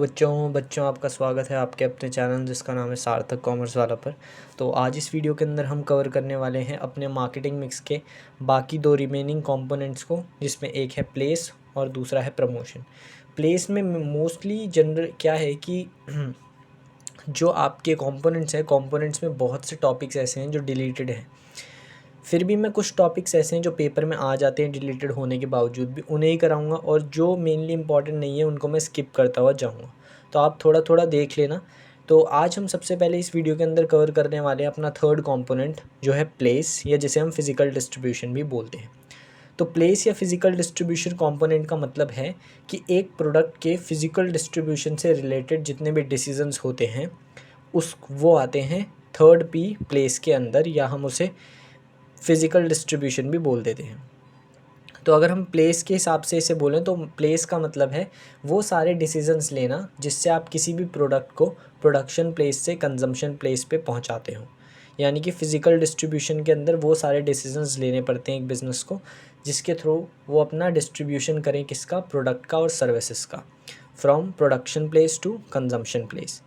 बच्चों आपका स्वागत है आपके अपने चैनल जिसका नाम है सार्थक कॉमर्स वाला पर। तो आज इस वीडियो के अंदर हम कवर करने वाले हैं अपने मार्केटिंग मिक्स के बाकी दो रिमेनिंग कंपोनेंट्स को, जिसमें एक है प्लेस और दूसरा है प्रमोशन। प्लेस में मोस्टली जनरल क्या है कि जो आपके कंपोनेंट्स हैं, कंपोनेंट्स में बहुत से टॉपिक्स ऐसे हैं जो डिलीटेड हैं। फिर भी मैं कुछ टॉपिक्स ऐसे हैं जो पेपर में आ जाते हैं डिलीटेड होने के बावजूद भी, उन्हें ही कराऊंगा, और जो मेनली इंपॉर्टेंट नहीं है उनको मैं स्किप करता हुआ जाऊंगा। तो आप थोड़ा थोड़ा देख लेना। तो आज हम सबसे पहले इस वीडियो के अंदर कवर करने वाले हैं अपना थर्ड कंपोनेंट जो है प्लेस, या जिसे हम फिजिकल डिस्ट्रीब्यूशन भी बोलते हैं। तो प्लेस या फिजिकल डिस्ट्रीब्यूशन कंपोनेंट का मतलब है कि एक प्रोडक्ट के फिजिकल डिस्ट्रीब्यूशन से रिलेटेड जितने भी डिसीजंस होते हैं वो आते हैं थर्ड पी प्लेस के अंदर, या हम उसे फिज़िकल डिस्ट्रीब्यूशन भी बोल देते हैं। तो अगर हम प्लेस के हिसाब से इसे बोलें तो प्लेस का मतलब है वो सारे डिसीजंस लेना जिससे आप किसी भी प्रोडक्ट को प्रोडक्शन प्लेस से कंजम्पशन प्लेस पे पहुंचाते हो। यानी कि फ़िज़िकल डिस्ट्रीब्यूशन के अंदर वो सारे डिसीजंस लेने पड़ते हैं एक बिज़नेस को, जिसके थ्रू वो अपना डिस्ट्रीब्यूशन करें किसका, प्रोडक्ट का और सर्विसेज का, from production place to consumption place.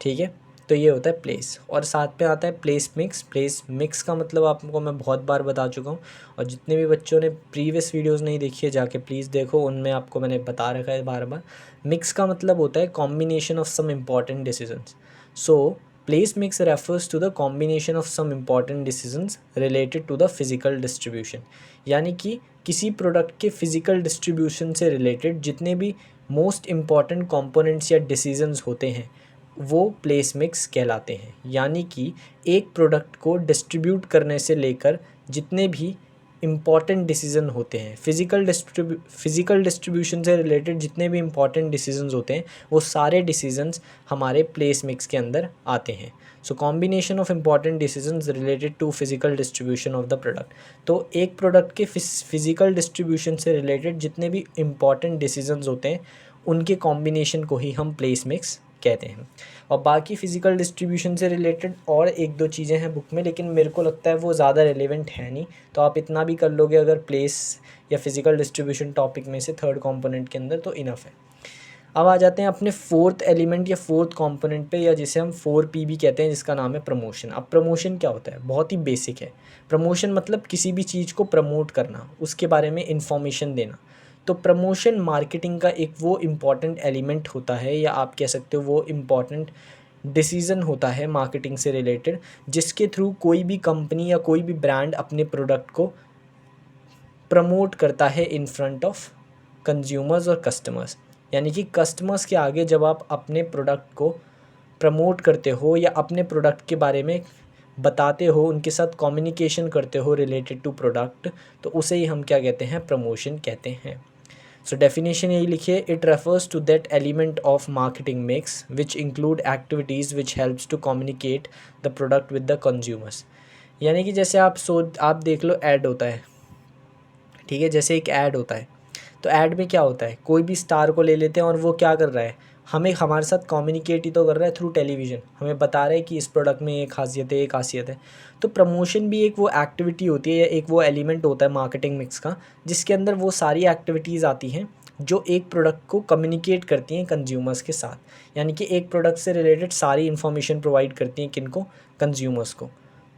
ठीक है, तो ये होता है प्लेस। और साथ में आता है प्लेस मिक्स। प्लेस मिक्स का मतलब आपको मैं बहुत बार बता चुका हूँ, और जितने भी बच्चों ने प्रीवियस वीडियोस नहीं देखी है जाके प्लीज़ देखो, उनमें आपको मैंने बता रखा है बार बार। मिक्स का मतलब होता है combination of some important decisions. So place mix refers to the combination of some important decisions related to the physical distribution. यानी कि किसी प्रोडक्ट के फिजिकल डिस्ट्रीब्यूशन से रिलेटेड जितने भी मोस्ट इम्पॉर्टेंट कंपोनेंट्स या डिसीजंस होते हैं वो प्लेस मिक्स कहलाते हैं। यानी कि एक प्रोडक्ट को डिस्ट्रीब्यूट करने से लेकर जितने भी इम्पॉर्टेंट डिसीजन होते हैं, फिज़िकल डिस्ट्रीब्यूशन से रिलेटेड जितने भी इम्पॉर्टेंट डिसीजंस होते हैं वो सारे डिसीजंस हमारे प्लेस मिक्स के अंदर आते हैं। So combination of important decisions related to physical distribution of the product. तो एक प्रोडक्ट के फिजिकल डिस्ट्रीब्यूशन से रिलेटेड जितने भी इम्पॉर्टेंट डिसीजंस होते हैं उनके कॉम्बिनेशन को ही हम प्लेस मिक्स कहते हैं। और बाकी फ़िज़िकल डिस्ट्रीब्यूशन से रिलेटेड और एक दो चीज़ें हैं बुक में, लेकिन मेरे को लगता है वो ज़्यादा रेलेवेंट है नहीं, तो आप इतना भी कर लोगे अगर प्लेस या फिज़िकल डिस्ट्रीब्यूशन टॉपिक में से थर्ड कंपोनेंट के अंदर, तो इनफ है। अब आ जाते हैं अपने फोर्थ एलिमेंट या फोर्थ कंपोनेंट पे, या जिसे हम 4P भी कहते हैं, जिसका नाम है प्रमोशन। अब प्रमोशन क्या होता है, बहुत ही बेसिक है। प्रमोशन मतलब किसी भी चीज़ को प्रमोट करना, उसके बारे में इंफॉर्मेशन देना। तो प्रमोशन मार्केटिंग का एक वो इम्पॉर्टेंट एलिमेंट होता है, या आप कह सकते हो वो इम्पॉर्टेंट डिसीज़न होता है मार्केटिंग से रिलेटेड, जिसके थ्रू कोई भी कंपनी या कोई भी ब्रांड अपने प्रोडक्ट को प्रमोट करता है इन फ्रंट ऑफ कंज्यूमर्स और कस्टमर्स। यानी कि कस्टमर्स के आगे जब आप अपने प्रोडक्ट को प्रमोट करते हो या अपने प्रोडक्ट के बारे में बताते हो, उनके साथ कम्युनिकेशन करते हो रिलेटेड टू प्रोडक्ट, तो उसे ही हम क्या कहते हैं, प्रमोशन कहते हैं। सो डेफिनेशन यही लिखिए, it refers to that element of marketing mix which include activities which helps to communicate the product with the consumers. यानी कि जैसे आप देख लो, ऐड होता है, ठीक है, जैसे एक ऐड होता है, तो ऐड में क्या होता है, कोई भी स्टार को ले लेते हैं और वो क्या कर रहा है, हमें हमारे साथ कम्युनिकेट ही तो कर रहा है थ्रू टेलीविज़न, हमें बता रहा है कि इस प्रोडक्ट में ये खासियत है, ये खासियत है। तो प्रमोशन भी एक वो एक्टिविटी होती है या एक वो एलिमेंट होता है मार्केटिंग मिक्स का, जिसके अंदर वो सारी एक्टिविटीज़ आती हैं जो एक प्रोडक्ट को कम्युनिकेट करती हैं कंज्यूमर्स के साथ। यानी कि एक प्रोडक्ट से रिलेटेड सारी इन्फॉर्मेशन प्रोवाइड करती हैं किनको, कंज्यूमर्स को।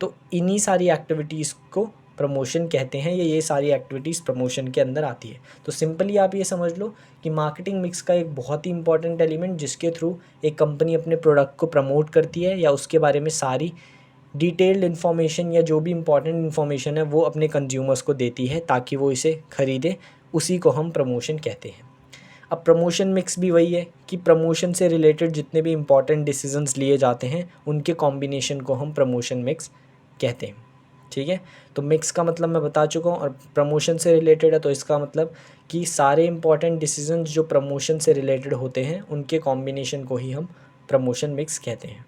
तो इन्हीं सारी एक्टिविटीज़ को प्रमोशन कहते हैं, या ये सारी एक्टिविटीज़ प्रमोशन के अंदर आती है। तो सिंपली आप ये समझ लो कि मार्केटिंग मिक्स का एक बहुत ही इंपॉर्टेंट एलिमेंट, जिसके थ्रू एक कंपनी अपने प्रोडक्ट को प्रमोट करती है या उसके बारे में सारी डिटेल्ड इन्फॉर्मेशन या जो भी इंपॉर्टेंट इन्फॉर्मेशन है वो अपने कंज्यूमर्स को देती है ताकि वो इसे ख़रीदे, उसी को हम प्रमोशन कहते हैं। अब प्रमोशन मिक्स भी वही है कि प्रमोशन से रिलेटेड जितने भी इंपॉर्टेंट डिसीजंस लिए जाते हैं उनके कॉम्बिनेशन को हम प्रमोशन मिक्स कहते हैं। ठीक है, तो मिक्स का मतलब मैं बता चुका हूँ, और प्रमोशन से रिलेटेड है तो इसका मतलब कि सारे इंपॉर्टेंट डिसीजंस जो प्रमोशन से रिलेटेड होते हैं उनके कॉम्बिनेशन को ही हम प्रमोशन मिक्स कहते हैं।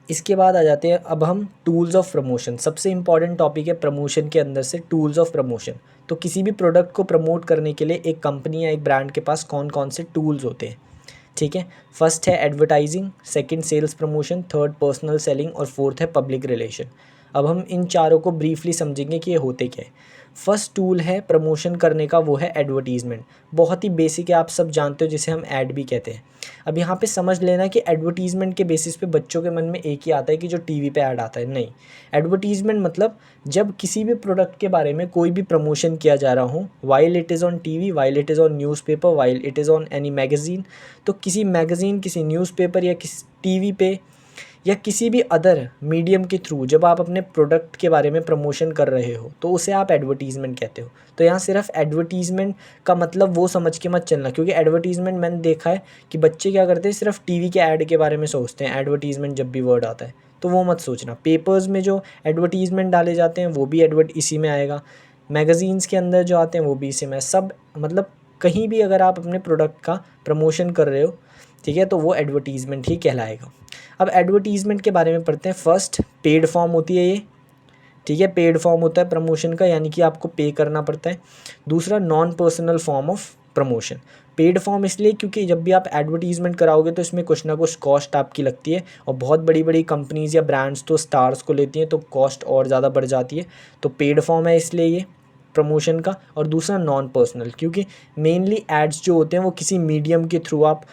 इसके बाद आ जाते हैं अब हम टूल्स ऑफ प्रमोशन। सबसे इंपॉर्टेंट टॉपिक है प्रमोशन के अंदर से टूल्स ऑफ प्रमोशन। तो किसी भी प्रोडक्ट को प्रमोट करने के लिए एक कंपनी या एक ब्रांड के पास कौन कौन से टूल्स होते हैं। ठीक है, फर्स्ट है advertising, second sales promotion, third personal selling और फोर्थ है पब्लिक रिलेशन। अब हम इन चारों को ब्रीफली समझेंगे कि ये होते क्या है। फर्स्ट टूल है प्रमोशन करने का, वो है एडवर्टीज़मेंट। बहुत ही बेसिक है, आप सब जानते हो, जिसे हम ऐड भी कहते हैं। अब यहाँ पे समझ लेना कि एडवर्टीज़मेंट के बेसिस पे बच्चों के मन में एक ही आता है कि जो टीवी पे ऐड आता है, नहीं। एडवर्टीज़मेंट मतलब जब किसी भी प्रोडक्ट के बारे में कोई भी प्रमोशन किया जा रहा हो, while it is on TV, while it is on newspaper, while it is on any magazine, तो किसी मैगज़ीन, किसी न्यूज़पेपर या किसी टीवी पे या किसी भी अदर मीडियम के थ्रू जब आप अपने प्रोडक्ट के बारे में प्रमोशन कर रहे हो तो उसे आप एडवर्टीज़मेंट कहते हो। तो यहाँ सिर्फ एडवर्टीज़मेंट का मतलब वो समझ के मत चलना, क्योंकि एडवर्टीज़मेंट मैंने देखा है कि बच्चे क्या करते हैं, सिर्फ टीवी के ऐड के बारे में सोचते हैं एडवर्टीज़मेंट जब भी वर्ड आता है, तो वो मत सोचना। पेपर्स में जो एडवर्टीज़मेंट डाले जाते हैं वो भी एडवर्ट इसी में आएगा, मैगज़ीन्स के अंदर जो आते हैं वो भी इसी में, सब मतलब कहीं भी अगर आप अपने प्रोडक्ट का प्रमोशन कर रहे हो, ठीक है, तो वो एडवर्टीज़मेंट ही कहलाएगा। अब एडवर्टीज़मेंट के बारे में पढ़ते हैं। फर्स्ट पेड फॉर्म होती है ये, ठीक है, पेड फॉर्म होता है प्रमोशन का, यानी कि आपको पे करना पड़ता है। दूसरा non personal form of promotion. Paid form इसलिए क्योंकि जब भी आप एडवर्टीज़मेंट कराओगे तो इसमें कुछ ना कुछ कॉस्ट आपकी लगती है, और बहुत बड़ी बड़ी कंपनीज़ या ब्रांड्स तो स्टार्स को लेती हैं, तो कॉस्ट और ज़्यादा बढ़ जाती है। तो पेड फॉर्म है इसलिए ये प्रमोशन का। और दूसरा नॉन पर्सनल, क्योंकि मेनली एड्स जो होते हैं वो किसी मीडियम के थ्रू आप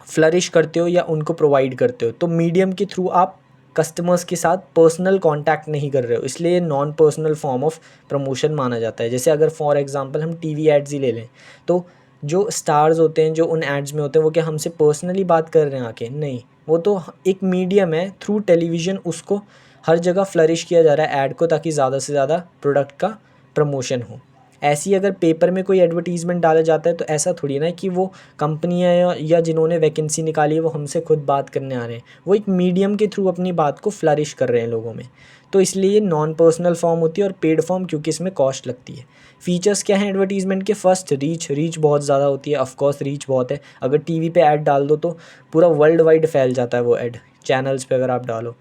फ्लरिश करते हो या उनको प्रोवाइड करते हो, तो मीडियम के थ्रू आप कस्टमर्स के साथ पर्सनल कांटेक्ट नहीं कर रहे हो, इसलिए ये non personal form of promotion माना जाता है। जैसे अगर फॉर एग्जांपल हम टीवी एड्स ही ले लें, तो जो स्टार्स होते हैं जो उन एड्स में होते हैं वो क्या हमसे पर्सनली बात कर रहे हैं आके? नहीं, वो तो एक मीडियम है, थ्रू टेलीविज़न उसको हर जगह फ्लरिश किया जा रहा है ऐड को, ताकि ज़्यादा से ज़्यादा प्रोडक्ट का प्रमोशन हो। ऐसी अगर पेपर में कोई एडवर्टीज़मेंट डाला जाता है तो ऐसा थोड़ी ना है कि वो कंपनियाँ या जिन्होंने वैकेंसी निकाली है वो हमसे खुद बात करने आ रहे हैं, वो एक मीडियम के थ्रू अपनी बात को फ्लरिश कर रहे हैं लोगों में। तो इसलिए ये नॉन पर्सनल फॉर्म होती है, और पेड फॉर्म क्योंकि इसमें कॉस्ट लगती है। फीचर्स क्या हैं एडवर्टीज़मेंट के? फर्स्ट रीच बहुत ज़्यादा होती है, ऑफकोर्स रीच बहुत है। अगर टीवी पे ऐड डाल दो तो पूरा वर्ल्ड वाइड फैल जाता है वो ऐड, चैनल्स पे अगर आप डालो,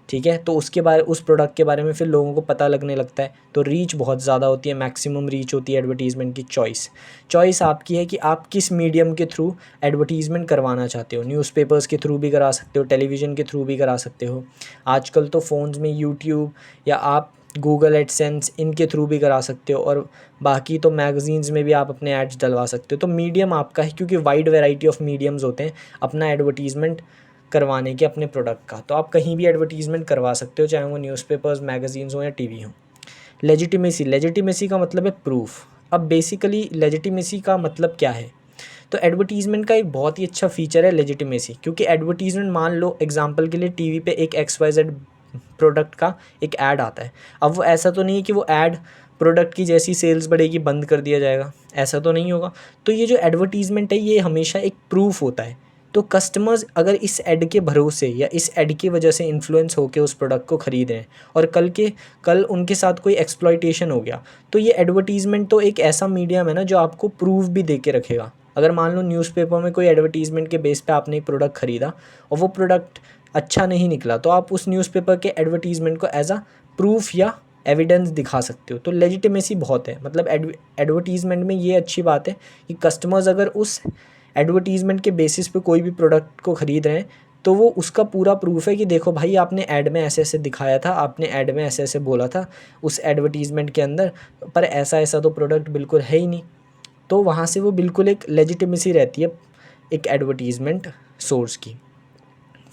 ठीक है, तो उसके बारे उस प्रोडक्ट के बारे में फिर लोगों को पता लगने लगता है, तो रीच बहुत ज़्यादा होती है, मैक्सिमम रीच होती है एडवर्टीज़मेंट की। चॉइस आपकी है कि आप किस मीडियम के थ्रू एडवर्टीज़मेंट करवाना चाहते हो। न्यूज़पेपर्स के थ्रू भी करा सकते हो, टेलीविज़न के थ्रू भी करा सकते हो, आजकल तो फ़ोन्स में यूट्यूब या आप गूगल एडसेंस इनके थ्रू भी करा सकते हो, और बाकी तो मैगज़ीन्स में भी आप अपने एड्स डलवा सकते हो। तो मीडियम आपका है, क्योंकि वाइड वैरायटी ऑफ मीडियम्स होते हैं अपना एडवर्टीज़मेंट करवाने के अपने प्रोडक्ट का, तो आप कहीं भी एडवर्टीज़मेंट करवा सकते हो, चाहे वो न्यूज़पेपर्स, मैगज़ीन्स हो या टीवी हो। लेजिटिमेसी का मतलब है प्रूफ। अब बेसिकली लेजिटिमेसी का मतलब क्या है? तो एडवर्टीज़मेंट का एक बहुत ही अच्छा फीचर है लेजिटिमेसी, क्योंकि एडवर्टीज़मेंट, मान लो एग्जांपल के लिए टीवी पे एक XYZ प्रोडक्ट का एक ऐड आता है। अब वो ऐसा तो नहीं है कि वो ऐड प्रोडक्ट की जैसी सेल्स बढ़ेगी बंद कर दिया जाएगा, ऐसा तो नहीं होगा। तो ये जो एडवर्टीज़मेंट है ये हमेशा एक प्रूफ होता है। तो कस्टमर्स अगर इस ऐड के भरोसे या इस ऐड की वजह से इन्फ्लुएंस होकर उस प्रोडक्ट को ख़रीद रहे हैं, और कल उनके साथ कोई एक्सप्लॉयटेशन हो गया, तो ये एडवर्टीज़मेंट तो एक ऐसा मीडियम है ना जो आपको प्रूफ भी दे के रखेगा। अगर मान लो न्यूज़पेपर में कोई एडवर्टीज़मेंट के बेस पे आपने एक प्रोडक्ट ख़रीदा और वो प्रोडक्ट अच्छा नहीं निकला, तो आप उस न्यूज़पेपर के एडवर्टीज़मेंट को एज अ प्रूफ या एविडेंस दिखा सकते हो। तो लेजिटिमेसी बहुत है, मतलब एडवर्टीज़मेंट में ये अच्छी बात है कि कस्टमर्स अगर उस एडवर्टीज़मेंट के बेसिस पे कोई भी प्रोडक्ट को ख़रीद रहे हैं, तो वो उसका पूरा प्रूफ है कि देखो भाई, आपने ऐड में ऐसे ऐसे दिखाया था, आपने ऐड में ऐसे ऐसे बोला था उस एडवर्टीज़मेंट के अंदर, पर ऐसा ऐसा तो प्रोडक्ट बिल्कुल है ही नहीं। तो वहाँ से वो बिल्कुल एक लेजिटिमेसी रहती है एक एडवर्टीज़मेंट सोर्स की।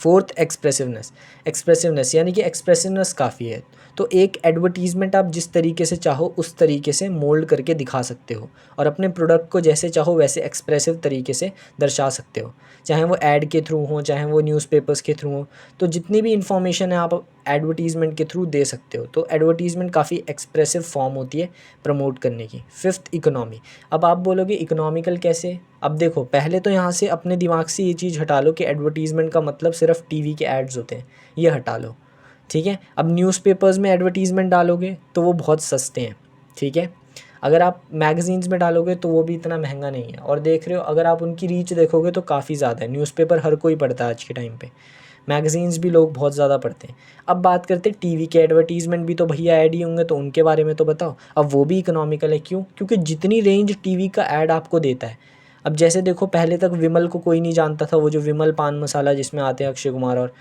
फोर्थ, एक्सप्रेसिवनेस यानी कि एक्सप्रेसिवनेस काफ़ी है। तो एक एडवर्टीज़मेंट आप जिस तरीके से चाहो उस तरीके से मोल्ड करके दिखा सकते हो, और अपने प्रोडक्ट को जैसे चाहो वैसे एक्सप्रेसिव तरीके से दर्शा सकते हो, चाहे वो ऐड के थ्रू हो, चाहे वो न्यूज़पेपर्स के थ्रू हो। तो जितनी भी इन्फॉर्मेशन है आप एडवर्टीज़मेंट के थ्रू दे सकते हो। तो एडवर्टीज़मेंट काफ़ी एक्सप्रेसिव फॉर्म होती है प्रमोट करने की। Fifth, economy. अब आप बोलोगे इकोनॉमिकल कैसे? अब देखो, पहले तो यहाँ से अपने दिमाग से ये चीज़ हटा लो कि एडवर्टीज़मेंट का मतलब सिर्फ टीवी के एड्स होते हैं, ये हटा लो, ठीक है। अब न्यूज़पेपर्स में एडवर्टीज़मेंट डालोगे तो वो बहुत सस्ते हैं, ठीक है। अगर आप मैगज़ीन्स में डालोगे तो वो भी इतना महंगा नहीं है, और देख रहे हो अगर आप उनकी रीच देखोगे तो काफ़ी ज़्यादा है। न्यूज़पेपर हर कोई पढ़ता है आज के टाइम पे, मैगज़ीन्स भी लोग बहुत ज़्यादा पढ़ते हैं। अब बात करते हैं टीवी के एडवर्टीज़मेंट भी, तो भैया ऐड ही होंगे, तो उनके बारे में तो बताओ। अब वो भी इकोनॉमिकल है, क्यों? क्योंकि जितनी रेंज टीवी का ऐड आपको देता है, अब जैसे देखो पहले तक विमल को कोई नहीं जानता था, वो जो विमल पान मसाला जिसमें आते हैं अक्षय कुमार और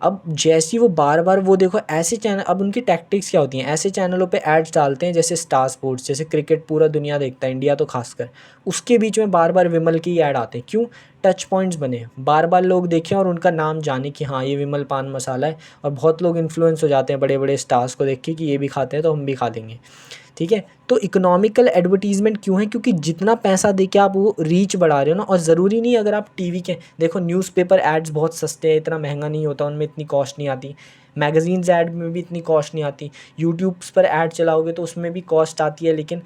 अब जैसे ही वो बार बार वो देखो ऐसे चैनल, अब उनकी टैक्टिक्स क्या होती हैं, ऐसे चैनलों पे एड्स डालते हैं जैसे स्टार स्पोर्ट्स, जैसे क्रिकेट पूरा दुनिया देखता है, इंडिया तो खासकर, उसके बीच में बार बार विमल के ही ऐड आते हैं। क्यों? टच पॉइंट्स बने, बार बार लोग देखें और उनका नाम जाने कि हाँ ये विमल पान मसाला है, और बहुत लोग इन्फ्लुएंस हो जाते हैं बड़े बड़े स्टार्स को देख के कि ये भी खाते हैं तो हम भी खा लेंगे। ठीक है, तो इकोनॉमिकल एडवर्टीजमेंट क्यों है? क्योंकि जितना पैसा दे के आप वो रीच बढ़ा रहे हो ना, और ज़रूरी नहीं अगर आप टीवी के देखो, न्यूज़पेपर एड्स बहुत सस्ते हैं, इतना महंगा नहीं होता, उनमें इतनी कॉस्ट नहीं आती, मैगजीन्स ऐड में भी इतनी कॉस्ट नहीं आती, यूट्यूब्स पर ऐड चलाओगे तो उसमें भी कॉस्ट आती है, लेकिन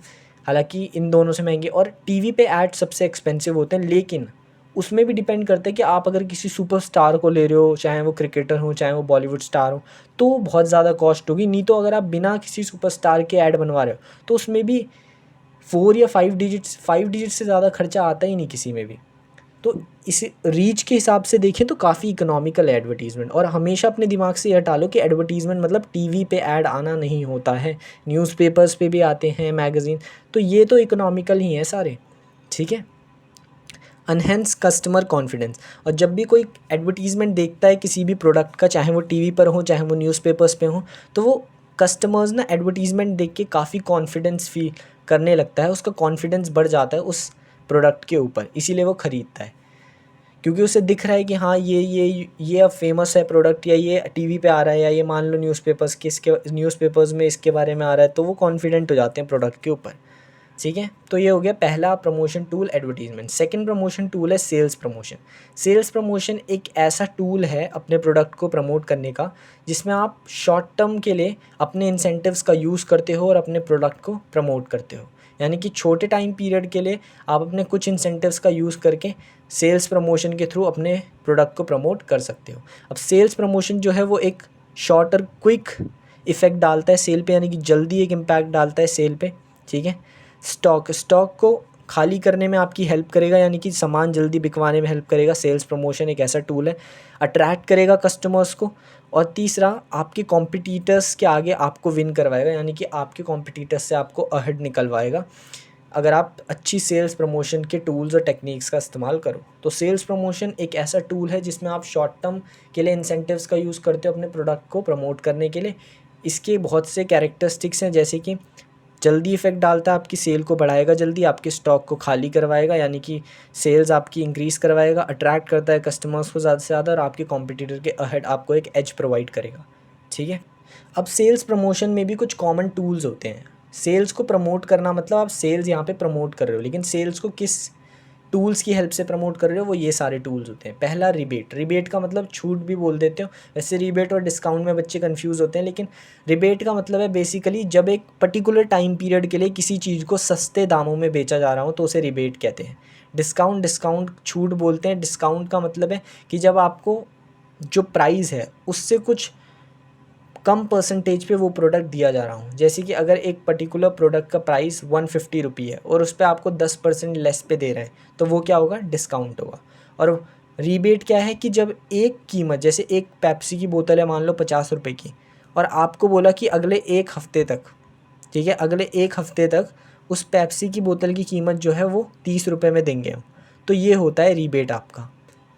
हालांकि इन दोनों से महंगे, और टीवी पे ऐड सबसे एक्सपेंसिव होते हैं, लेकिन उसमें भी डिपेंड करता है कि आप अगर किसी सुपरस्टार को ले रहे हो, चाहे वो क्रिकेटर हो चाहे वो बॉलीवुड स्टार हो, तो बहुत ज़्यादा कॉस्ट होगी। नहीं तो अगर आप बिना किसी सुपरस्टार के ऐड बनवा रहे हो तो उसमें भी 4 या 5 डिजिट्स से ज़्यादा खर्चा आता ही नहीं किसी में भी। तो इस रीच के हिसाब से देखें तो काफ़ी इकोनॉमिकल है एडवर्टीज़मेंट। और हमेशा अपने दिमाग से यह टालो कि एडवर्टीज़मेंट मतलब टीवी पे ऐड आना नहीं होता है, न्यूज़पेपर्स पे भी आते हैं, मैगज़ीन, तो ये तो इकोनॉमिकल ही हैं सारे। ठीक है, अनहेंस कस्टमर कॉन्फिडेंस। और जब भी कोई एडवर्टीज़मेंट देखता है किसी भी प्रोडक्ट का, चाहे वो टीवी पर हो चाहे वो न्यूज़पेपर्स पे हो, तो वो कस्टमर्स ना एडवर्टीज़मेंट देख के काफ़ी कॉन्फिडेंस फील करने लगता है, उसका कॉन्फिडेंस बढ़ जाता है उस प्रोडक्ट के ऊपर, इसीलिए वो ख़रीदता है, क्योंकि उसे दिख रहा है कि हाँ ये अब फेमस है प्रोडक्ट, या ये टीवी पे आ रहा है, या ये मान लो न्यूज़पेपर्स में इसके बारे में आ रहा है, तो वो कॉन्फिडेंट हो जाते हैं प्रोडक्ट के ऊपर। ठीक है, तो ये हो गया पहला promotion tool advertisement. Second promotion tool है सेल्स प्रमोशन। सेल्स प्रमोशन एक ऐसा टूल है अपने प्रोडक्ट को प्रमोट करने का, जिसमें आप शॉर्ट टर्म के लिए अपने इंसेंटिव्स का यूज़ करते हो और अपने प्रोडक्ट को प्रमोट करते हो। यानी कि छोटे टाइम पीरियड के लिए आप अपने कुछ इंसेंटिव्स का यूज़ करके सेल्स प्रमोशन के थ्रू अपने प्रोडक्ट को प्रमोट कर सकते हो। अब सेल्स प्रमोशन जो है वो एक शॉर्ट और क्विक इफ़ेक्ट डालता है सेल पे, यानी कि जल्दी एक इम्पैक्ट डालता है सेल पे। ठीक है, स्टॉक को खाली करने में आपकी हेल्प करेगा, यानी कि सामान जल्दी बिकवाने में हेल्प करेगा। सेल्स प्रमोशन एक ऐसा टूल है, अट्रैक्ट करेगा कस्टमर्स को। और तीसरा, आपके कॉम्पिटिटर्स के आगे आपको विन करवाएगा, यानी कि आपके कॉम्पिटिटर्स से आपको अहेड निकलवाएगा अगर आप अच्छी सेल्स प्रमोशन के टूल्स और टेक्निक्स का इस्तेमाल करो। तो सेल्स प्रमोशन एक ऐसा टूल है जिसमें आप शॉर्ट टर्म के लिए इंसेंटिव्स का यूज़ करते हो अपने प्रोडक्ट को प्रमोट करने के लिए। इसके बहुत से कैरेक्टरिस्टिक्स हैं, जैसे कि जल्दी इफेक्ट डालता है, आपकी सेल को बढ़ाएगा, जल्दी आपके स्टॉक को खाली करवाएगा, यानी कि सेल्स आपकी इंक्रीज़ करवाएगा, अट्रैक्ट करता है कस्टमर्स को ज़्यादा से ज़्यादा, और आपके कॉम्पिटिटर के अहेड आपको एक एज प्रोवाइड करेगा। ठीक है, अब सेल्स प्रमोशन में भी कुछ कॉमन टूल्स होते हैं। सेल्स को प्रमोट करना मतलब आप सेल्स यहाँ पे प्रमोट कर रहे हो, लेकिन सेल्स को किस टूल्स की हेल्प से प्रमोट कर रहे हो, वो ये सारे टूल्स होते हैं। पहला, रिबेट। रिबेट का मतलब छूट भी बोल देते हो, वैसे रिबेट और डिस्काउंट में बच्चे कंफ्यूज होते हैं, लेकिन रिबेट का मतलब है बेसिकली जब एक पर्टिकुलर टाइम पीरियड के लिए किसी चीज़ को सस्ते दामों में बेचा जा रहा हो तो उसे रिबेट कहते हैं। डिस्काउंट छूट बोलते हैं। डिस्काउंट का मतलब है कि जब आपको जो प्राइस है उससे कुछ कम परसेंटेज पे वो प्रोडक्ट दिया जा रहा हूँ। जैसे कि अगर एक पर्टिकुलर प्रोडक्ट का प्राइस 150 रुपये है और उस पर आपको 10% लेस पे दे रहे हैं, तो वो क्या होगा? डिस्काउंट होगा। और रीबेट क्या है कि जब एक कीमत, जैसे एक पेप्सी की बोतल है मान लो 50 रुपये की, और आपको बोला कि अगले एक हफ़्ते तक, ठीक है, अगले एक हफ़्ते तक उस पेप्सी की बोतल की कीमत जो है वो 30 रुपये में देंगे हम, तो ये होता है रीबेट आपका।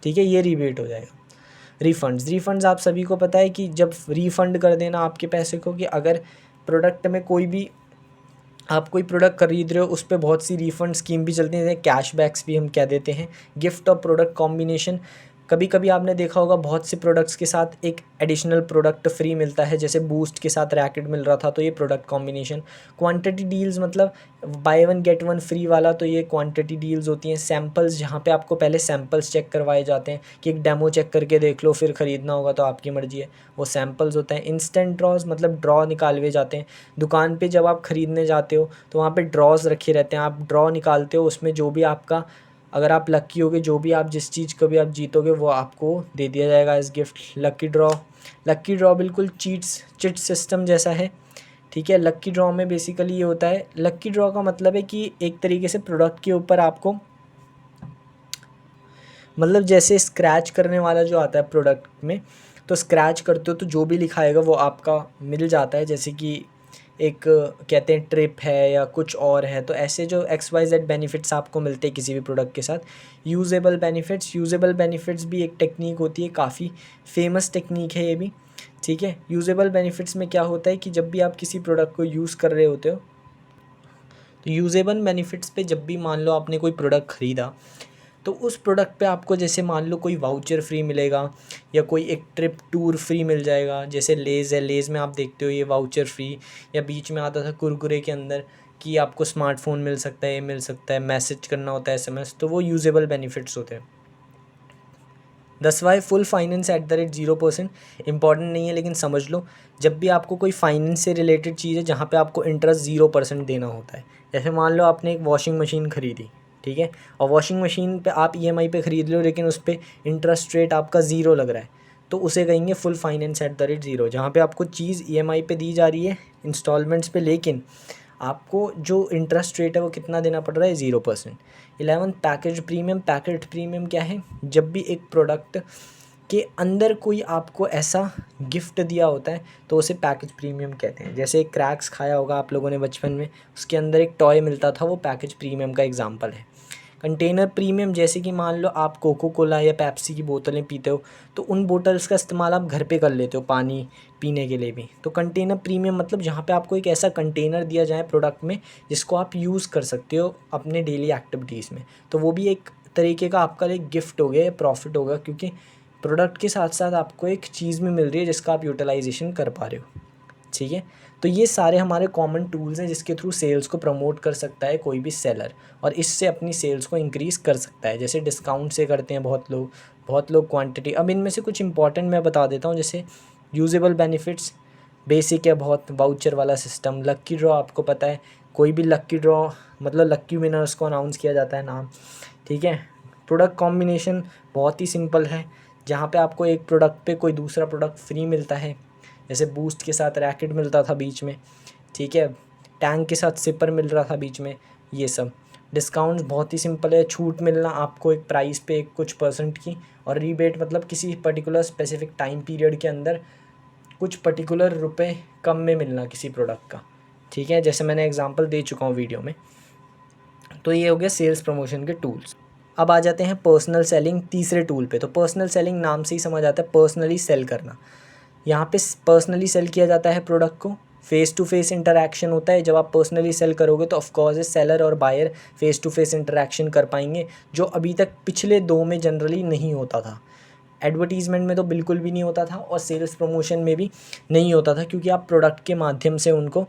ठीक है, ये रीबेट हो जाएगा। रिफ़ंड्स आप सभी को पता है कि जब रिफ़ंड कर देना आपके पैसे को, कि अगर प्रोडक्ट में कोई भी आप कोई प्रोडक्ट खरीद रहे हो उस पे बहुत सी रिफ़ंड स्कीम भी चलती हैं, कैशबैक्स भी हम कह देते हैं। गिफ्ट और प्रोडक्ट कॉम्बिनेशन, कभी कभी आपने देखा होगा बहुत से प्रोडक्ट्स के साथ एक एडिशनल प्रोडक्ट फ्री मिलता है, जैसे बूस्ट के साथ रैकेट मिल रहा था, तो ये प्रोडक्ट कॉम्बिनेशन। क्वांटिटी डील्स मतलब by one get one free वाला, तो ये क्वांटिटी डील्स होती हैं। सैम्पल्स, जहाँ पे आपको पहले सैम्पल्स चेक करवाए जाते हैं कि एक डेमो चेक करके देख लो, फिर ख़रीदना होगा तो आपकी मर्ज़ी है, वो सैम्पल्स होता है। इंस्टेंट ड्रॉज मतलब ड्रॉ निकालवे जाते हैं। दुकान पे जब आप ख़रीदने जाते हो तो वहाँ पे ड्रॉज रखे रहते हैं, आप ड्रॉ निकालते हो, उसमें जो भी आपका, अगर आप लक्की होगे, जो भी आप जिस चीज़ को भी आप जीतोगे वो आपको दे दिया जाएगा एज गिफ्ट। लक्की ड्रॉ बिल्कुल चिट सिस्टम जैसा है। ठीक है, लक्की ड्रॉ में बेसिकली ये होता है, लक्की ड्रॉ का मतलब है कि एक तरीके से प्रोडक्ट के ऊपर आपको, मतलब जैसे स्क्रैच करने वाला जो आता है प्रोडक्ट में, तो स्क्रैच करते हो तो जो भी लिखाएगा वो आपका मिल जाता है। जैसे कि एक कहते हैं ट्रिप है या कुछ और है, तो ऐसे जो XYZ बेनिफिट्स आपको मिलते हैं किसी भी प्रोडक्ट के साथ। यूजेबल बेनिफिट्स भी एक टेक्निक होती है, काफ़ी फेमस टेक्निक है ये भी, ठीक है। यूजेबल बेनिफिट्स में क्या होता है कि जब भी आप किसी प्रोडक्ट को यूज़ कर रहे होते हो, तो यूजेबल बेनिफिट्स पे जब भी मान लो आपने कोई प्रोडक्ट ख़रीदा, तो उस प्रोडक्ट पे आपको जैसे मान लो कोई वाउचर फ्री मिलेगा या कोई एक ट्रिप टूर फ्री मिल जाएगा। जैसे लेज़ है, लेज़ में आप देखते हो ये वाउचर फ्री, या बीच में आता था कुरकुरे के अंदर कि आपको स्मार्टफोन मिल सकता है, ये मिल सकता है, मैसेज करना होता है SMS, तो वो यूजेबल बेनिफिट्स होते हैं। 10वां फुल फाइनेंस @0%। इंपॉर्टेंट नहीं है लेकिन समझ लो, जब भी आपको कोई फाइनेंस से रिलेटेड चीज़ है जहाँ पे आपको इंटरेस्ट 0% देना होता है। जैसे मान लो आपने एक वॉशिंग मशीन ख़रीदी, ठीक है, और वॉशिंग मशीन पे आप EMI पे ख़रीद लो लेकिन उस पर इंटरेस्ट रेट आपका 0 लग रहा है, तो उसे कहेंगे फुल फाइनेंस @0। जहाँ पे आपको चीज़ EMI पे दी जा रही है इंस्टॉलमेंट्स पे, लेकिन आपको जो इंटरेस्ट रेट है वो कितना देना पड़ रहा है, 0%। 11 पैकेज प्रीमियम क्या है, जब भी एक प्रोडक्ट के अंदर कोई आपको ऐसा गिफ्ट दिया होता है तो उसे पैकेज प्रीमियम कहते हैं। जैसे एक क्रैक्स खाया होगा आप लोगों ने बचपन में, उसके अंदर एक टॉय मिलता था, वो पैकेज प्रीमियम का एग्जांपल है। कंटेनर प्रीमियम, जैसे कि मान लो आप कोको कोला या पेप्सी की बोतलें पीते हो, तो उन बोतल्स का इस्तेमाल आप घर पे कर लेते हो पानी पीने के लिए भी। तो कंटेनर प्रीमियम मतलब जहाँ पे आपको एक ऐसा कंटेनर दिया जाए प्रोडक्ट में जिसको आप यूज़ कर सकते हो अपने डेली एक्टिविटीज़ में, तो वो भी एक तरीके का आपका एक गिफ्ट हो गया या प्रॉफिट होगा, क्योंकि प्रोडक्ट के साथ साथ आपको एक चीज़ भी मिल रही है जिसका आप यूटिलाइजेशन कर पा रहे हो, ठीक है। तो ये सारे हमारे कॉमन टूल्स हैं जिसके थ्रू सेल्स को प्रमोट कर सकता है कोई भी सेलर, और इससे अपनी सेल्स को इंक्रीज़ कर सकता है। जैसे डिस्काउंट से करते हैं बहुत लोग क्वांटिटी। अब इनमें से कुछ इंपॉर्टेंट मैं बता देता हूँ। जैसे यूजेबल बेनिफिट्स बेसिक है बहुत, वाउचर वाला सिस्टम, लक्की ड्रॉ आपको पता है, कोई भी लक्की ड्रॉ मतलब लक्की विनर्स को अनाउंस किया जाता है नाम, ठीक है। प्रोडक्ट कॉम्बिनेशन बहुत ही सिंपल है, जहाँ पे आपको एक प्रोडक्ट पे कोई दूसरा प्रोडक्ट फ्री मिलता है। जैसे बूस्ट के साथ रैकेट मिलता था बीच में, ठीक है, टैंक के साथ सिपर मिल रहा था बीच में, ये सब। डिस्काउंट बहुत ही सिंपल है, छूट मिलना आपको एक प्राइस पे एक कुछ % की, और रीबेट मतलब किसी पर्टिकुलर स्पेसिफिक टाइम पीरियड के अंदर कुछ पर्टिकुलर रुपए कम में मिलना किसी प्रोडक्ट का, ठीक है, जैसे मैंने एग्जांपल दे चुका हूँ वीडियो में। तो ये हो गया सेल्स प्रमोशन के टूल्स। अब आ जाते हैं पर्सनल सेलिंग तीसरे टूल पे। तो पर्सनल सेलिंग नाम से ही समझ आता है, पर्सनली सेल करना। यहाँ पे पर्सनली सेल किया जाता है प्रोडक्ट को, फेस टू फेस इंटरैक्शन होता है। जब आप पर्सनली सेल करोगे तो ऑफकोर्स सेलर और buyer face to face interaction कर पाएंगे, जो अभी तक पिछले 2 में जनरली नहीं होता था। एडवर्टीज़मेंट में तो बिल्कुल भी नहीं होता था, और सेल्स प्रमोशन में भी नहीं होता था, क्योंकि आप प्रोडक्ट के माध्यम से उनको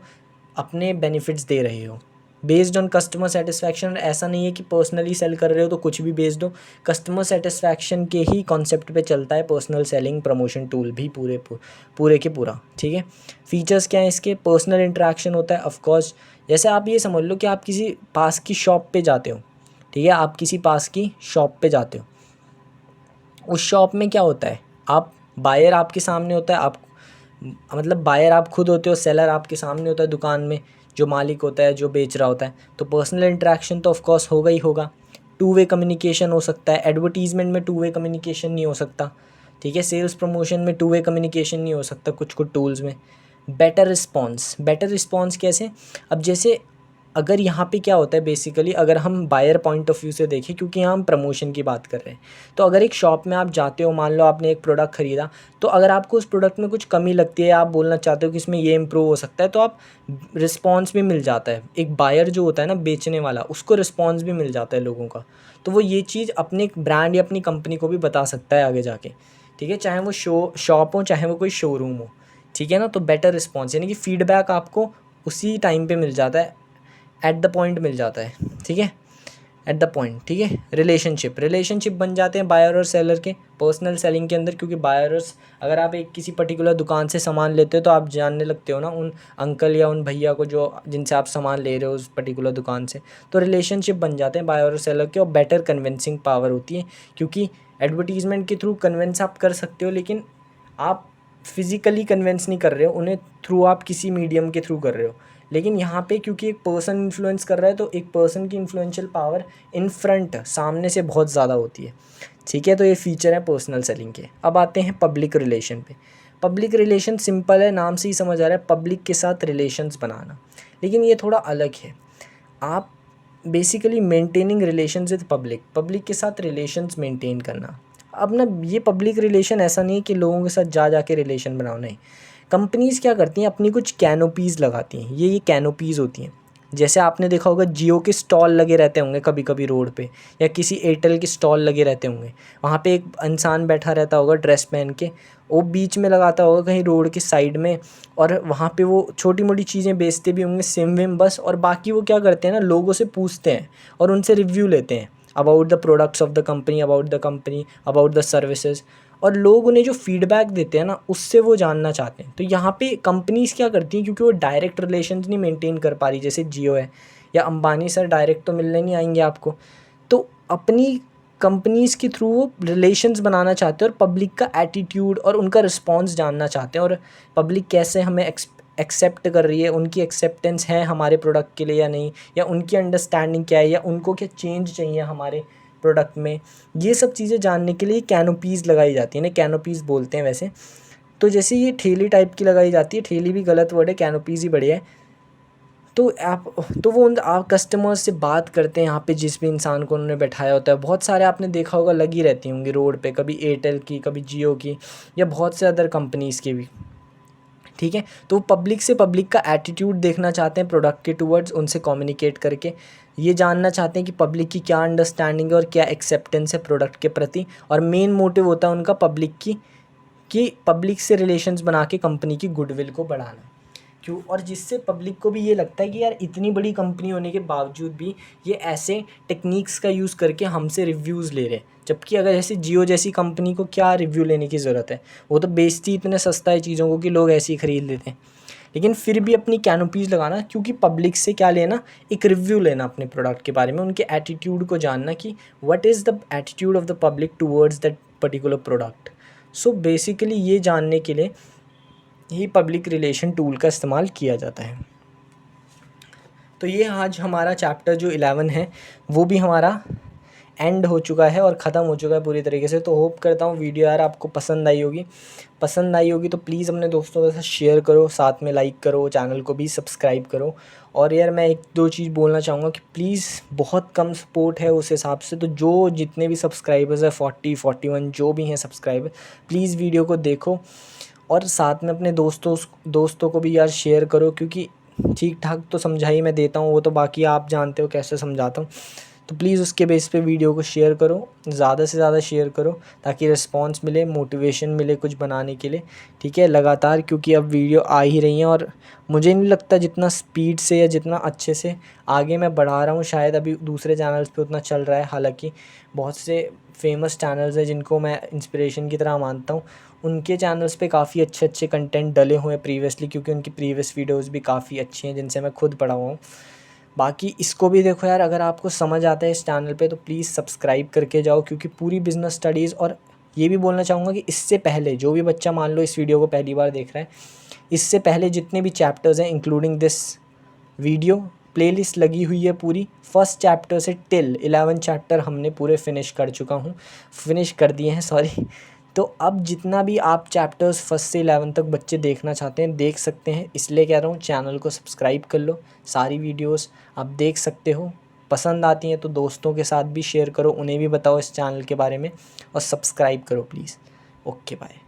अपने बेनिफिट्स दे रहे हो बेस्ड ऑन कस्टमर सेटिस्फैक्शन। ऐसा नहीं है कि पर्सनली सेल कर रहे हो तो कुछ भी बेच दो, कस्टमर सेटिस्फैक्शन के ही कॉन्सेप्ट पे चलता है पर्सनल सेलिंग प्रमोशन टूल भी पूरे के पूरा, ठीक है। फीचर्स क्या है इसके, पर्सनल इंटरेक्शन होता है ऑफकोर्स। जैसे आप ये समझ लो कि आप किसी पास की शॉप पे जाते हो, ठीक है, आप किसी पास की शॉप पे जाते हो, उस शॉप में क्या होता है, आप बायर आपके सामने होता है, आप मतलब बायर आप खुद होते हो, सेलर आपके सामने होता है दुकान में, जो मालिक होता है जो बेच रहा होता है। तो पर्सनल इंटरेक्शन तो ऑफकोर्स होगा ही होगा। 2 वे कम्युनिकेशन हो सकता है, एडवर्टीज़मेंट में 2 वे कम्युनिकेशन नहीं हो सकता, ठीक है। सेल्स प्रमोशन में 2 वे कम्युनिकेशन नहीं हो सकता कुछ टूल्स में। बेटर रिस्पॉन्स कैसे, अब जैसे अगर यहाँ पे क्या होता है बेसिकली, अगर हम बायर पॉइंट ऑफ व्यू से देखें, क्योंकि यहाँ हम प्रमोशन की बात कर रहे हैं, तो अगर एक शॉप में आप जाते हो, मान लो आपने एक प्रोडक्ट ख़रीदा, तो अगर आपको उस प्रोडक्ट में कुछ कमी लगती है, आप बोलना चाहते हो कि इसमें ये इम्प्रूव हो सकता है, तो आप रिस्पॉन्स भी मिल जाता है। एक बायर जो होता है ना, बेचने वाला, उसको रिस्पॉन्स भी मिल जाता है लोगों का, तो वो ये चीज़ अपने ब्रांड या अपनी कंपनी को भी बता सकता है आगे जाके, ठीक है, चाहे वो शॉप हो चाहे वो कोई शोरूम हो, ठीक है ना। तो बेटर रिस्पॉन्स यानी कि फीडबैक आपको उसी टाइम पे मिल जाता है, एट द पॉइंट मिल जाता है, ठीक है, एट द पॉइंट, ठीक है। रिलेशनशिप बन जाते हैं बायर और सेलर के पर्सनल सेलिंग के अंदर, क्योंकि बायर्स, अगर आप एक किसी पर्टिकुलर दुकान से सामान लेते हो तो आप जानने लगते हो ना उन अंकल या उन भैया को जो जिनसे आप सामान ले रहे हो उस पर्टिकुलर दुकान से, तो रिलेशनशिप बन जाते हैं बायर और सेलर के, और बेटर कन्विंसिंग पावर होती है, क्योंकि एडवर्टीज़मेंट के थ्रू कन्विंस आप कर सकते हो, लेकिन आप फिज़िकली कन्विंस नहीं कर रहे हो उन्हें, थ्रू आप किसी मीडियम के थ्रू कर रहे हो। लेकिन यहाँ पे क्योंकि एक पर्सन इन्फ्लुएंस कर रहा है, तो एक पर्सन की इन्फ्लुएंशियल पावर इन फ्रंट सामने से बहुत ज़्यादा होती है, ठीक है। तो ये फीचर है पर्सनल सेलिंग के। अब आते हैं पब्लिक रिलेशन पे। पब्लिक रिलेशन सिंपल है, नाम से ही समझ आ रहा है पब्लिक के साथ रिलेशंस बनाना, लेकिन ये थोड़ा अलग है। आप basically maintaining relations with public के साथ रिलेशंस मेंटेन करना। अब ना ये पब्लिक रिलेशन ऐसा नहीं है कि लोगों के साथ जा के रिलेशन बनाओ, नहीं। कंपनीज़ क्या करती हैं, अपनी कुछ कैनोपीज़ लगाती हैं। ये कैनोपीज़ होती हैं, जैसे आपने देखा होगा जियो के स्टॉल लगे रहते होंगे कभी कभी रोड पे, या किसी एयरटेल के स्टॉल लगे रहते होंगे। वहाँ पे एक इंसान बैठा रहता होगा ड्रेस पहन के, वो बीच में लगाता होगा कहीं रोड के साइड में, और वहाँ पे वो छोटी मोटी चीज़ें बेचते भी होंगे, सिम विम बस। और बाकी वो क्या करते हैं ना, लोगों से पूछते हैं और उनसे रिव्यू लेते हैं about the products of the company, about the services. और लोग उन्हें जो फीडबैक देते हैं ना, उससे वो जानना चाहते हैं। तो यहाँ पे कंपनीज़ क्या करती हैं, क्योंकि वो डायरेक्ट रिलेशंस नहीं मेंटेन कर पा रही, जैसे जियो है या अंबानी सर डायरेक्ट तो मिलने नहीं आएंगे आपको, तो अपनी कंपनीज़ के थ्रू वो रिलेशंस बनाना चाहते हैं और पब्लिक का एटीट्यूड और उनका रिस्पॉन्स जानना चाहते हैं, और पब्लिक कैसे हमें एक्सेप्ट कर रही है, उनकी एक्सेप्टेंस है हमारे प्रोडक्ट के लिए या नहीं, या उनकी अंडरस्टैंडिंग क्या है, या उनको क्या चेंज चाहिए हमारे प्रोडक्ट में। ये सब चीज़ें जानने के लिए कैनोपीज़ लगाई जाती हैं, इन्हें कैनोपीज़ बोलते हैं वैसे। तो जैसे ये ठेली टाइप की लगाई जाती है, ठेली भी गलत वर्ड है, कैनोपीज़ ही बढ़िया है। तो वो आप कस्टमर्स से बात करते हैं, यहाँ पे जिस भी इंसान को उन्होंने बैठाया होता है। बहुत सारे आपने देखा होगा लगी रहती होंगी रोड पे, कभी एयरटेल की, कभी जियो की, या बहुत से अदर कंपनीज़ के भी, ठीक है। तो पब्लिक से पब्लिक का एटीट्यूड देखना चाहते हैं प्रोडक्ट के टूवर्ड्स, उनसे कम्युनिकेट करके ये जानना चाहते हैं कि पब्लिक की क्या अंडरस्टैंडिंग है और क्या एक्सेप्टेंस है प्रोडक्ट के प्रति। और मेन मोटिव होता है उनका पब्लिक कि पब्लिक से रिलेशंस बना के कंपनी की गुडविल को बढ़ाना। क्यों? और जिससे पब्लिक को भी ये लगता है कि यार इतनी बड़ी कंपनी होने के बावजूद भी ये ऐसे टेक्निक्स का यूज़ करके हमसे रिव्यूज़ ले रहे हैं। जबकि अगर जैसे जियो जैसी कंपनी को क्या रिव्यू लेने की ज़रूरत है, वो तो बेचती इतने सस्ता है चीज़ों को कि लोग ऐसे ही ख़रीद लेते हैं। लेकिन फिर भी अपनी कैनोपीज़ लगाना, क्योंकि पब्लिक से क्या लेना, एक रिव्यू लेना अपने प्रोडक्ट के बारे में, उनके एटीट्यूड को जानना कि what is the attitude of the public towards that particular product. So basically ये जानने के लिए ही पब्लिक रिलेशन टूल का इस्तेमाल किया जाता है। तो ये आज हमारा चैप्टर जो 11 है वो भी हमारा एंड हो चुका है और ख़त्म हो चुका है पूरी तरीके से। तो होप करता हूँ वीडियो यार आपको पसंद आई होगी तो प्लीज़ अपने दोस्तों के साथ शेयर करो, साथ में लाइक करो, चैनल को भी सब्सक्राइब करो। और यार मैं एक दो चीज़ बोलना चाहूँगा कि प्लीज़ बहुत कम सपोर्ट है उस हिसाब से, तो जो जितने भी सब्सक्राइबर्स है 41 जो भी हैं सब्सक्राइबर, प्लीज़ वीडियो को देखो और साथ में अपने दोस्तों को भी यार शेयर करो, क्योंकि ठीक ठाक तो समझा ही मैं देता हूँ, वो तो बाकी आप जानते हो कैसे समझाता हूँ। तो प्लीज़ उसके बेस पे वीडियो को शेयर करो, ज़्यादा से ज़्यादा शेयर करो, ताकि रिस्पांस मिले, मोटिवेशन मिले कुछ बनाने के लिए, ठीक है, लगातार। क्योंकि अब वीडियो आ ही रही हैं और मुझे नहीं लगता जितना स्पीड से या जितना अच्छे से आगे मैं बढ़ा रहा हूँ शायद अभी दूसरे चैनल्स पे उतना चल रहा है। हालांकि बहुत से फेमस चैनल्स हैं जिनको मैं इंस्पिरेशन की तरह मानता हूँ, उनके चैनल्स पे काफ़ी अच्छे अच्छे कंटेंट डले हुए हैं प्रीवियसली, क्योंकि उनकी प्रीवियस वीडियोज़ भी काफ़ी अच्छी हैं जिनसे मैं खुद पढ़ा हुआ हूँ। बाकी इसको भी देखो यार, अगर आपको समझ आता है इस चैनल पे तो प्लीज़ सब्सक्राइब करके जाओ, क्योंकि पूरी बिज़नेस स्टडीज़। और ये भी बोलना चाहूँगा कि इससे पहले जो भी बच्चा मान लो इस वीडियो को पहली बार देख रहा है, इससे पहले जितने भी चैप्टर्स हैं इंक्लूडिंग दिस वीडियो, प्लेलिस्ट लगी हुई है पूरी, फर्स्ट चैप्टर से टिल 11 चैप्टर हमने पूरे फिनिश कर दिए हैं सॉरी। तो अब जितना भी आप चैप्टर्स फर्स्ट से 11 तक बच्चे देखना चाहते हैं देख सकते हैं, इसलिए कह रहा हूँ चैनल को सब्सक्राइब कर लो, सारी वीडियोस आप देख सकते हो। पसंद आती हैं तो दोस्तों के साथ भी शेयर करो, उन्हें भी बताओ इस चैनल के बारे में, और सब्सक्राइब करो प्लीज़। Okay bye.